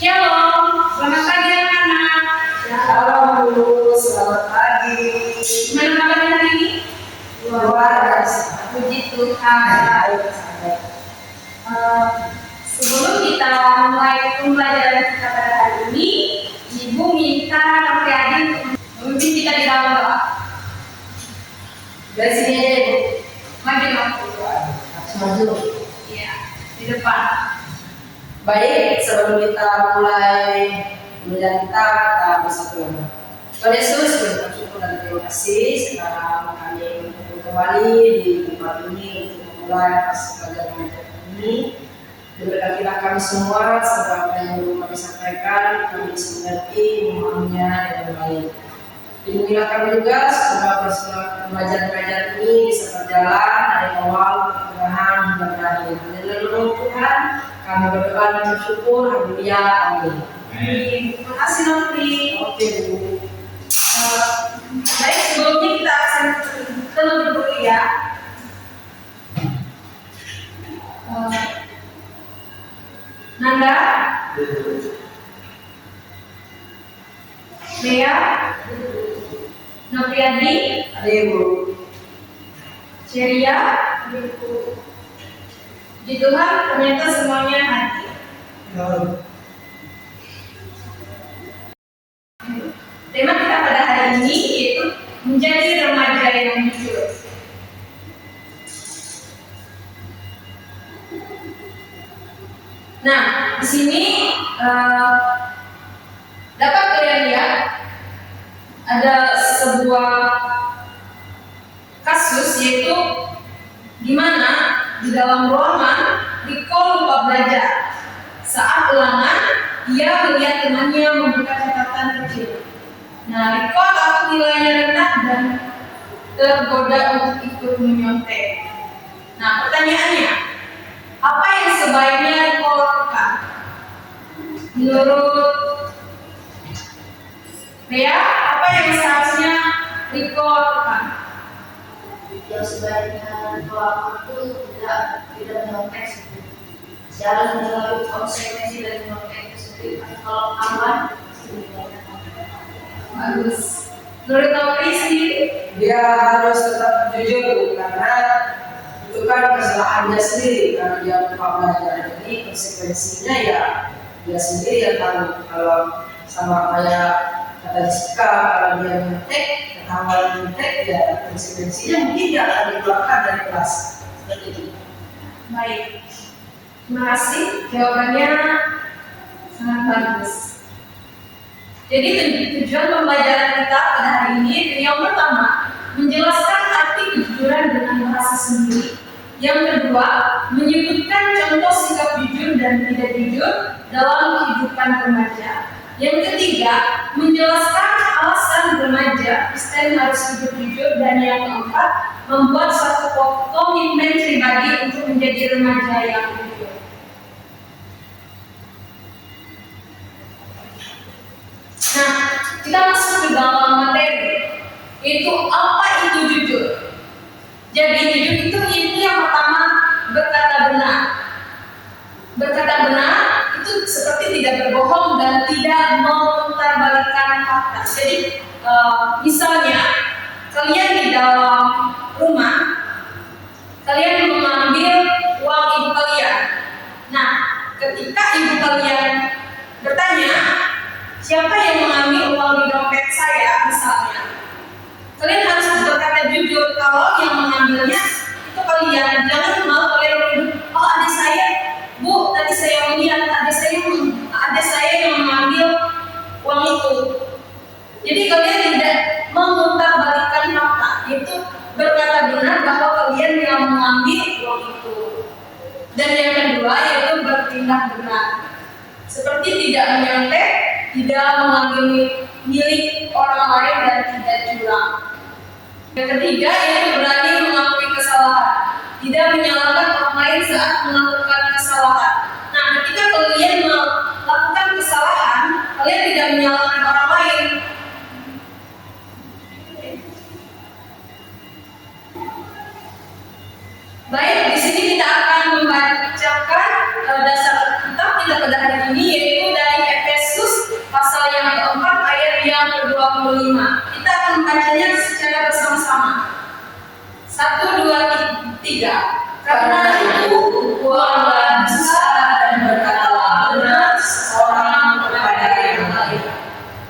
Shalom, selamat pagi anak-anak. Shalom Bu, selamat pagi. Gimana kabarnya hari ini? Luar biasa. Puji Tuhan. Sebelum kita mulai pembelajaran kita pada hari ini, Ibu minta kakek adik memimpin kita di dalam doa. Dari sini aja Ibu. Maju. Maju. Iya, di depan. Baik, sebelum kita mulai pembelajaran kita bersatu. Tuhan Yesus, kita bersyukur dan terima kasih sekarang kami bertemu kembali di tempat ini untuk memulai pelajaran ini. Diberkatilah kami semua sampai apa yang belum kami sampaikan kami bisa mengerti, memahaminya dengan baik. Lindungilah kami juga semoga pembelajaran ini bisa berjalan dari awal pertengahan hingga berakhir. Haleluya Tuhan, kami berdoa dan bersyukur. Haleluya, amin. Terima kasih Nofri. Oke Bu. Baik, sebelumnya kita akan terlebih dulu ya. Nanda, Lea, Nopriadi, Ada Ibu. Ceria, Puji Tuhan ternyata semuanya hadir. Tema kita pada hari ini yaitu menjadi remaja yang jujur. Nah, di sini dapat kalian lihat ada sebuah kasus yaitu gimana di dalam ruangan Riko lupa belajar. Saat ulangan, ia melihat temannya membuka catatan kecil. Nah, Riko takut nilainya rendah dan tergoda untuk ikut menyontek. Nah, pertanyaannya, apa yang sebaiknya Riko lakukan? Menurut Lea, apa yang seharusnya Riko lakukan? Yang sebaiknya doa itu tidak menyontek sendiri. Saya harus mengetahui konsekuensi dari menyontek sendiri. Kalau aman, Bagus. Menurut Nofri sendiri, Dia harus tetap jujur Bu, karena itu kan kesalahannya sendiri karena dia lupa belajar. Jadi konsekuensinya ya dia sendiri yang tahu. Kalau sama kayak kata Jessica, kalau dia mentek, ketahuan mentek, ya konsekuensinya mungkin dia akan dikeluarkan dari kelas. Seperti itu. baik. Terima kasih. Jawabannya sangat bagus. Jadi tujuan pembelajaran kita pada hari ini yang pertama menjelaskan arti kejujuran dengan bahasa sendiri. Yang kedua menyebutkan contoh sikap jujur dan tidak jujur dalam kehidupan remaja. Yang ketiga menjelaskan alasan remaja Kristen harus hidup jujur dan yang keempat membuat satu komitmen pribadi untuk menjadi remaja yang jujur. Nah, kita masuk ke dalam materi, yaitu apa itu jujur. Jadi jujur itu yang pertama berkata benar. Berkata benar itu seperti tidak berbohong dan tidak memutarbalikkan fakta. Jadi misalnya kalian di dalam rumah, kalian mengambil uang ibu kalian. Nah, ketika ibu kalian bertanya, siapa yang mengambil uang di dompet saya misalnya, kalian harus berkata jujur kalau yang mengambilnya itu kalian. Jangan malah kalian menuduh, oh adik saya, Bu, tadi saya melihat adik saya yang mengambil uang itu. Jadi kalian tidak memutarbalikkan fakta, yaitu berkata benar bahwa kalian yang mengambil uang itu. Dan yang kedua yaitu bertindak benar, seperti tidak menyontek, tidak mengambil milik orang lain dan tidak curang. Yang ketiga yaitu berani mengakui kesalahan, tidak menyalahkan orang lain saat melakukan kesalahan. Nah, ketika kalian melakukan kesalahan, kalian tidak menyalahkan orang lain. Baik, di sini kita akan membacakan dasar kitab kita pada hari ini yaitu dari Karena itu, buanglah dusta dan berkatalah benar seorang kepada yang lain.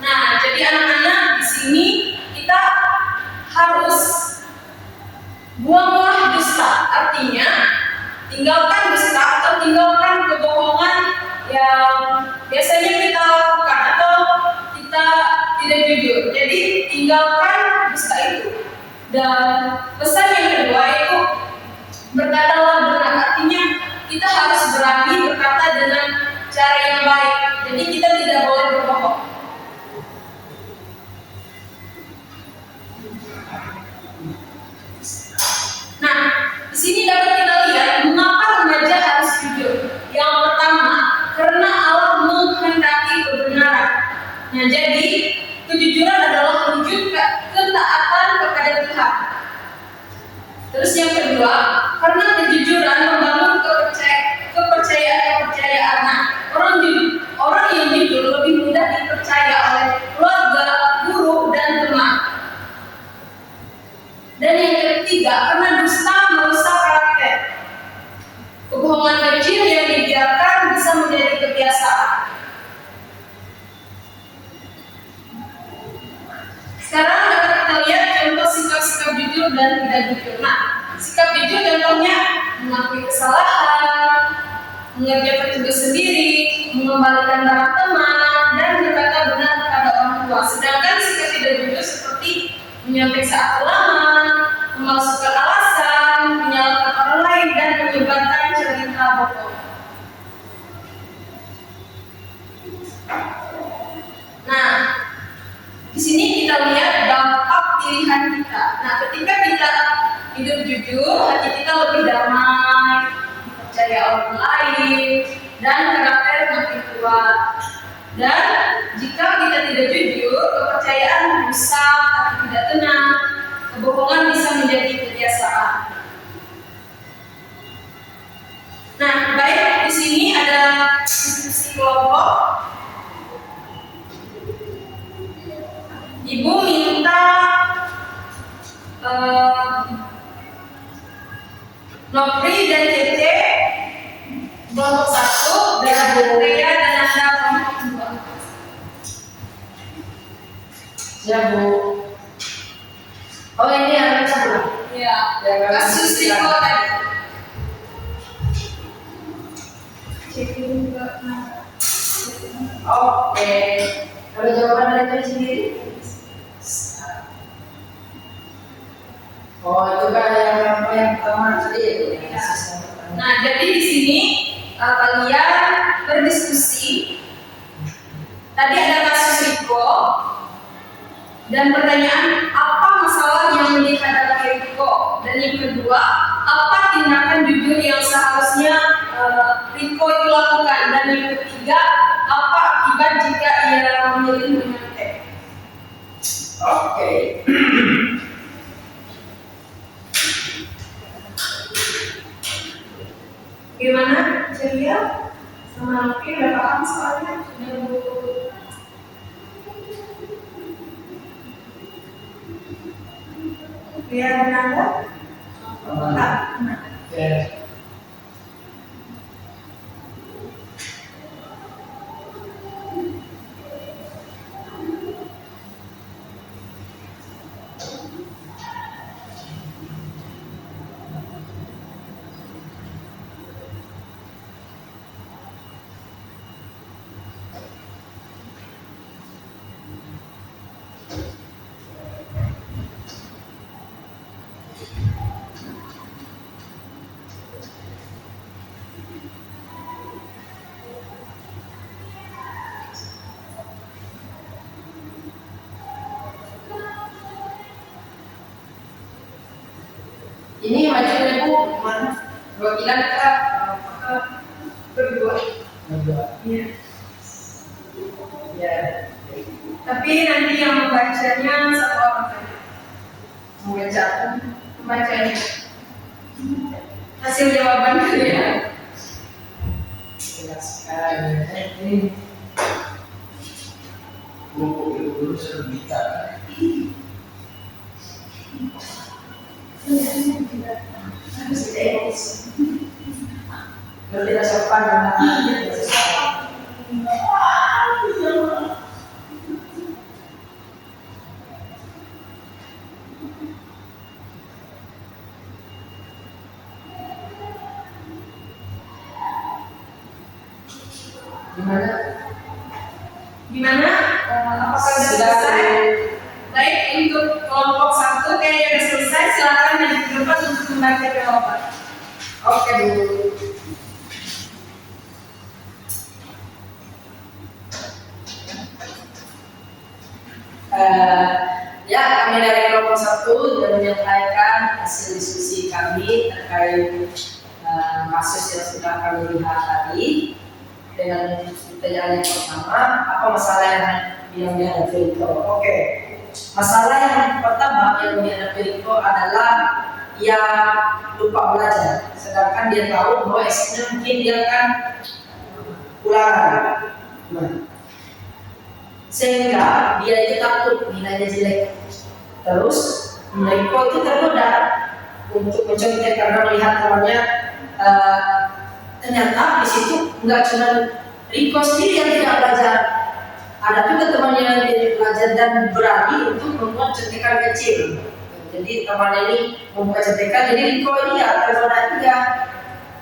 Nah, jadi anak-anak di sini kita harus buanglah dusta. Artinya tinggalkan dusta atau tinggalkan kebohongan yang biasanya kita lakukan atau kita tidak jujur. Jadi tinggalkan dusta itu. Dan pesan yang kedua itu berkatalah benar. Artinya kita harus berani berkata dengan cara yang baik. Jadi kita tidak boleh berbohong. Nah, di sini dapat kita lihat mengapa remaja harus jujur. Yang pertama, karena Allah menghendaki kebenaran. Nah, jadi kejujuran adalah wujud ketaatan kepada Tuhan. Terus yang kedua, karena kejujuran membangun kepercayaan. Nah, orang yang jujur lebih mudah dipercaya oleh keluarga, guru, dan teman. Dan yang ketiga, karena dusta merusak karakter. Kebohongan kecil yang dibiarkan bisa menjadi kebiasaan. Sekarang dapat kita lihat contoh sikap-sikap jujur dan tidak jujur. Nah, sikap jujur contohnya mengakui kesalahan, mengerjakan tugas sendiri, mengembalikan barang teman, dan berkata benar kepada orang tua. Sedangkan sikap tidak jujur seperti menyampaikan saat ulangan, memalsukan alasan, menyalahkan orang lain, dan menyebarkan cerita bohong. Nah, di sini kita lihat dampak pilihan kita. Nah, ketika kita hidup jujur, hati kita lebih damai, percaya orang lain, dan karakter makin kuat. Dan jika kita tidak jujur, kepercayaan rusak, hati tidak tenang, kebohongan bisa menjadi kebiasaan. Nah, baik, di sini ada diskusi kelompok. Ibu minta Nopri dan Cece kelompok 1 dan Rea dan Anda kelompok 2. Ya, Bu. Oh, ini anak saya. Ya, kasus Riko tadi. Cece juga. Oke. Kalau jawaban dari saya sendiri? Oh, itu kan yang pertama tadi itu. Nah, jadi di sini kalian berdiskusi. Tadi ada kasus Riko dan pertanyaan apa masalah yang dihadapi Riko, dan yang kedua apa tindakan jujur yang seharusnya Riko itu lakukan, dan yang ketiga apa akibat jika ia memilih menyantai. Oke. Gimana Celia sama Nopi udah paham soalnya? Sudah Bu? Biar Nanda? Oke. Ini majunya Bu mana? Perwakilan ke Berdua. berdua. Iya. Ya. Tapi nanti yang membacanya satu orang saja. Membacanya. Hasil jawaban ya. Jelaskan. Kelompok dulu sudah bicara. harus tidak etis. Berarti tidak sopan karena tidak sopan. Gimana? Gimana? Apakah sudah selesai? Baik, untuk kelompok 1 kayaknya sudah selesai. Silakan maju ke depan untuk membaca jawaban. Oke Bu. Ya, kami dari kelompok 1 sudah menyampaikan hasil diskusi kami terkait kasus yang sudah kami lihat tadi. Dengan pertanyaan yang pertama, apa masalah yang dihadapi Riko? Oke, masalah yang pertama yang dihadapi Riko adalah ia lupa belajar, sedangkan dia tahu bahwa esoknya mungkin dia akan ulangan. Nah, sehingga dia itu takut nilainya jelek. Terus Riko itu tergoda untuk mencontek karena melihat temannya ternyata di situ nggak cuma Riko sendiri yang tidak belajar, ada juga temannya yang tidak belajar dan berani untuk membuat contekan kecil. Jadi temannya ini membuat contekan, jadi Riko ini ya tergoda juga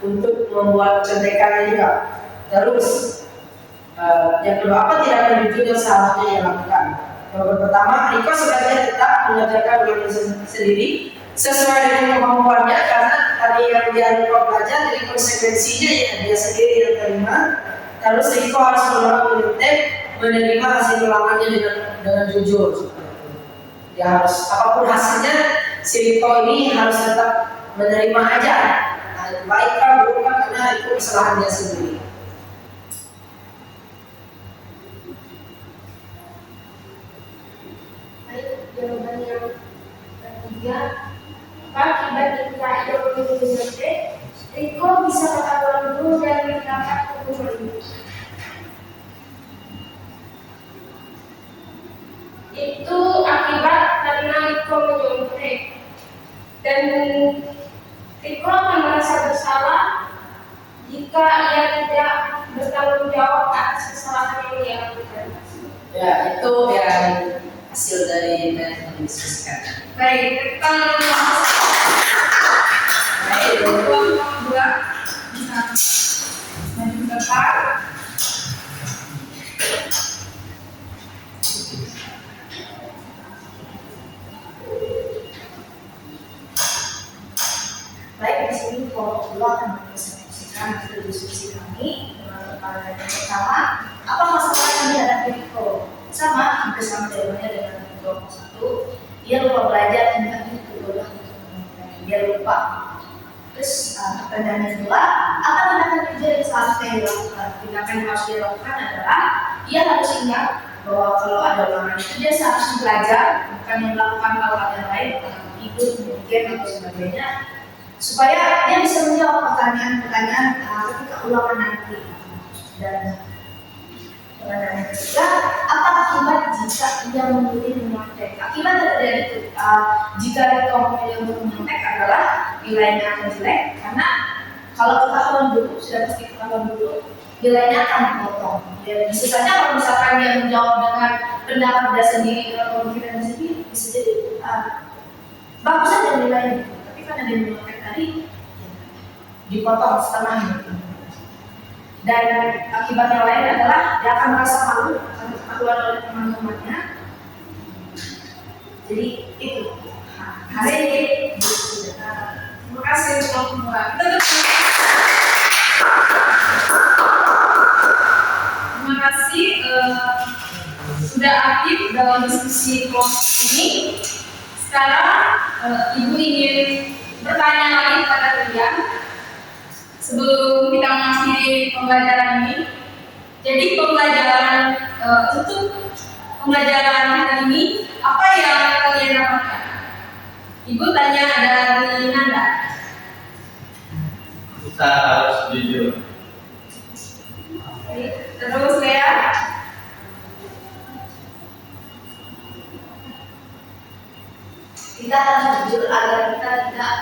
untuk membuat contekannya juga. Terus yang kedua, apa tindakan jujur yang seharusnya ia lakukan? Yang pertama, Riko sebenarnya tetap mengerjakan ulangan sendiri sesuai dengan kemampuannya, karena tadi yang dia lupa belajar, jadi konsekuensinya ya dia sendiri yang terima. Terus Riko harus menolak menerima hasil ulangannya dengan jujur. Dia harus, apapun hasilnya, si Riko ini harus tetap menerima aja. Nah, baik kan, buruk kan, karena itu kesalahan dia sendiri. Baik, jawaban yang ketiga, akibat ketika ia memilih Riko bisa ketahuan dulu dan mendapat hukuman ini. Itu akibat karena Riko menyontek, dan Riko akan merasa bersalah jika ia tidak bertanggung jawab atas kesalahan yang ia lakukan. Ya, itu yang hasil dari yang didiskusikan. Baik, kita baik, kelompok 2 bisa maju ke depan. Baik, di sini kelompok 2 akan mempresentasikan hasil diskusi kami dengan pertanyaan yang pertama, apa masalah yang dihadapi Riko? Sama, hampir sama jawabannya dengan kelompok 1. Dia lupa belajar dan itu tergoda untuk mengulangi. Dia lupa. Terus pertanyaan yang kedua, apa tindakan kerja yang seharusnya dilakukan? Tindakan yang harus dilakukan adalah ia harus ingat bahwa kalau ada ulangan itu dia seharusnya belajar, bukan yang melakukan hal-hal yang lain, tidur, memikir atau sebagainya, supaya dia bisa menjawab pertanyaan-pertanyaan ketika ulangan nanti. Dan pertanyaan yang ketiga, apa akibat jika ia memilih menyontek? Akibat dari itu, jika Riko memilih untuk menyontek adalah nilainya akan jelek, karena kalau ketahuan dulu, sudah pasti ketahuan dulu, nilainya akan dipotong. Ya, bisa saja kalau misalkan dia menjawab dengan pendapat dia sendiri, dengan pemikiran dia sendiri, bisa jadi bagus saja nilainya. Tapi karena dia menyontek tadi, ya, dipotong setengah gitu. Dan akibat yang lain adalah dia akan merasa malu karena ketahuan oleh teman-temannya. Jadi itu hari ini. Terima kasih kelompok 2. Terima kasih sudah aktif dalam diskusi kelompok ini. Sekarang Ibu ingin bertanya lagi kepada kalian sebelum kita mengakhiri pembelajaran ini. Jadi pembelajaran untuk pembelajaran hari ini, apa yang kalian dapatkan? Ibu tanya dari Nanda. Kita harus jujur. Oke, terus Lea. Kita harus jujur agar kita tidak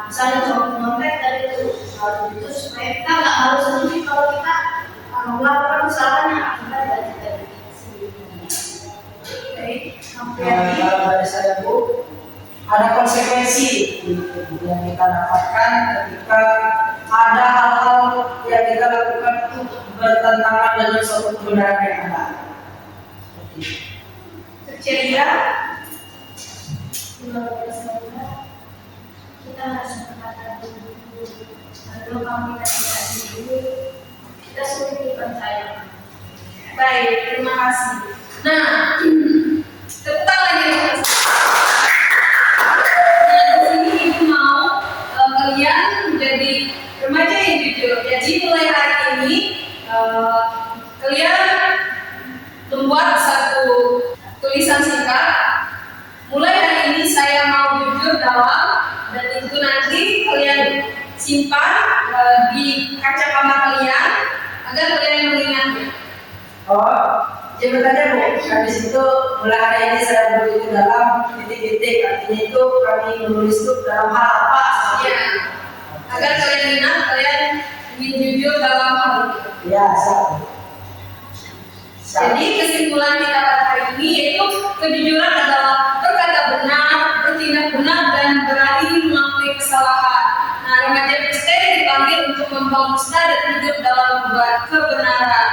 misalnya contek dari itu jujur supaya kita nggak malu sendiri kalau kita melakukan kesalahan yang akibat dari kita sendiri. Oke, sampai Kalau dari saya Bu, ada konsekuensi yang kita dapatkan ketika ada hal-hal yang kita lakukan itu bertentangan dengan suatu kebenaran yang ada. Ceria, kita harus mengatakan dulu kalau kami tidak sendiri kita sulit dipercaya. baik, terima kasih. Nah, tepuk lagi Mas. Nah, di sini ibu mau kalian menjadi remaja yang jujur. Jadi mulai hari ini kalian membuat satu tulisan singkat. Mulai hari ini saya mau jujur dalam, dan itu nanti kalian simpan di kaca kamar kalian agar kalian mengingatnya. Oh, jabatannya Bu, kan di situ mulai hari ini saya begitu dalam titik-titik, artinya itu kami menulis itu dalam hal apa? Ya, agar kalian ingat kalian ingin jujur dalam hal itu. Ya, satu. Jadi kesimpulan kita pada hari ini yaitu kejujuran adalah berkata benar, bertindak benar, dan berani mengakui kesalahan. Nah, remaja Kristen dipanggil untuk membangun dan hidup dalam kebenaran.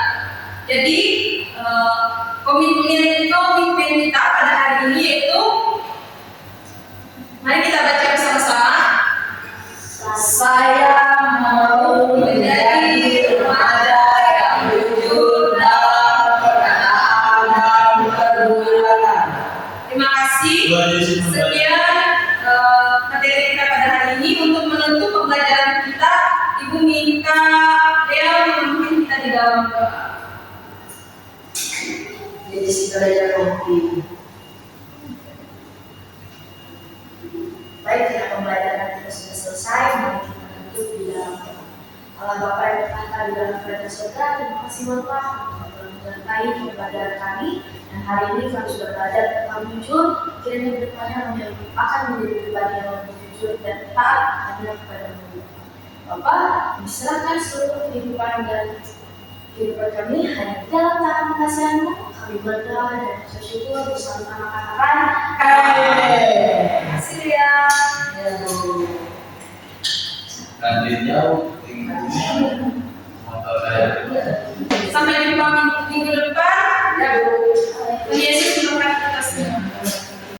Jadi komitmen kita pada hari ini yaitu, mari kita baca bersama-sama. Saya mau menjadi remaja yang jujur dalam perkataan dan perbuatan. Terima kasih. Sekian materi kita pada hari ini. Untuk menutup pembelajaran kita, Ibu minta Lea memimpin kita di dalam doa. Jadi sebenarnya kopi. Baik, karena pembelajaran kita sudah selesai, mari kita tutup di dalam doa. Allah Bapa yang berkata di dalam kerajaan surga, terima kasih Bapa telah menyertai pembelajaran kami, dan hari ini kami sudah belajar tentang jujur. Kiranya kedepannya kami akan menjadi pribadi yang lebih jujur dan taat hanya kepada-Mu. Bapa, kami serahkan seluruh kehidupan dan kehidupan kami hanya di dalam tangan kasih-Mu. Kami berdoa dan bersyukur bersama-sama katakan Amin. Terima kasih ya. Kantin jauh, tinggi, motor kayak Sampai jumpa minggu depan.